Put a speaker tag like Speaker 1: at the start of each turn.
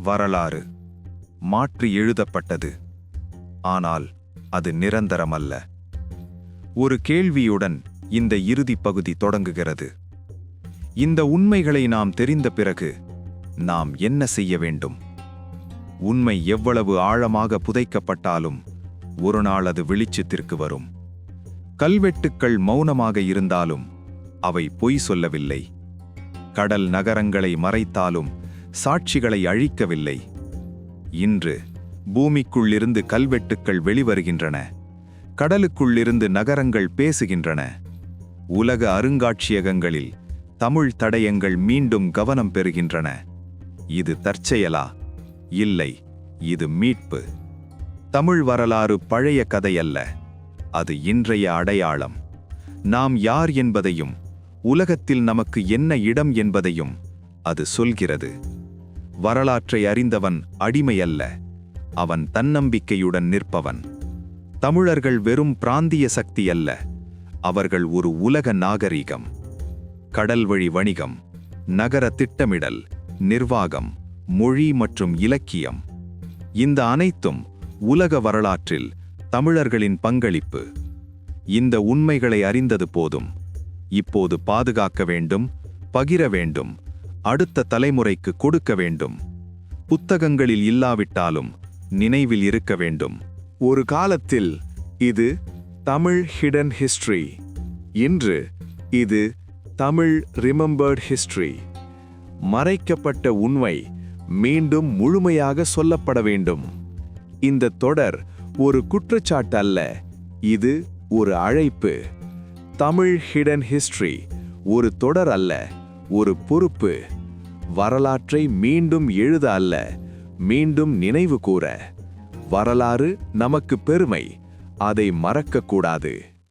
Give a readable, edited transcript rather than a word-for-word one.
Speaker 1: வரலாறு மாற்றி எழுதப்பட்டது. ஆனால் அது நிரந்தரமல்ல. ஒரு கேள்வியுடன் இந்த இறுதிப் பகுதி தொடங்குகிறது. இந்த உண்மைகளை நாம் தெரிந்த பிறகு நாம் என்ன செய்ய வேண்டும்? உண்மை எவ்வளவு ஆழமாக புதைக்கப்பட்டாலும் ஒரு நாள் அது வெளிச்சத்திற்கு வரும். கல்வெட்டுக்கள் மௌனமாக இருந்தாலும் அவை பொய் சொல்லவில்லை. கடல் நகரங்களை மறைத்தாலும் சாட்சிகளை அழிக்கவில்லை. இன்று பூமிக்குள்ளிருந்து கல்வெட்டுக்கள் வெளிவருகின்றன. கடலுக்குள்ளிருந்து நகரங்கள் பேசுகின்றன. உலக அருங்காட்சியகங்களில் தமிழ் தடயங்கள் மீண்டும் கவனம் பெறுகின்றன. இது தற்செயலா? இல்லை, இது மீட்பு. தமிழ் வரலாறு பழைய கதையல்ல, அது இன்றைய அடையாளம். நாம் யார் என்பதையும் உலகத்தில் நமக்கு என்ன இடம் என்பதையும் அது சொல்கிறது. வரலாற்றை அறிந்தவன் அடிமையல்ல, அவன் தன்னம்பிக்கையுடன் நிற்பவன். தமிழர்கள் வெறும் பிராந்திய சக்தி அல்ல, அவர்கள் ஒரு உலக நாகரீகம். கடல்வழி வணிகம், நகர திட்டமிடல், நிர்வாகம், மொழி மற்றும் இலக்கியம், இந்த அனைத்தும் உலக வரலாற்றில் தமிழர்களின் பங்களிப்பு. இந்த உண்மைகளை அறிந்தது போதும். இப்போது பாதுகாக்க வேண்டும், பகிர வேண்டும், அடுத்த தலைமுறைக்கு கொடுக்க வேண்டும். புத்தகங்களில் இல்லாவிட்டாலும் நினைவில் இருக்க வேண்டும்.
Speaker 2: ஒரு காலத்தில் இது தமிழ் ஹிடன் ஹிஸ்டரி. இன்று இது தமிழ் ரிமெம்பர்ட் ஹிஸ்டரி. மறைக்கப்பட்ட உண்மை மீண்டும் முழுமையாக சொல்லப்பட வேண்டும். இந்த தொடர் ஒரு குற்றச்சாட்டு அல்ல, இது ஒரு அழைப்பு. தமிழ் ஹிடன் ஹிஸ்டரி ஒரு தொடர் அல்ல, ஒரு பொறுப்பு. வரலாற்றை மீண்டும் எழுத அல்ல, மீண்டும் நினைவு கூற. வரலாறு நமக்கு பெருமை, அதை மறக்கக்கூடாது.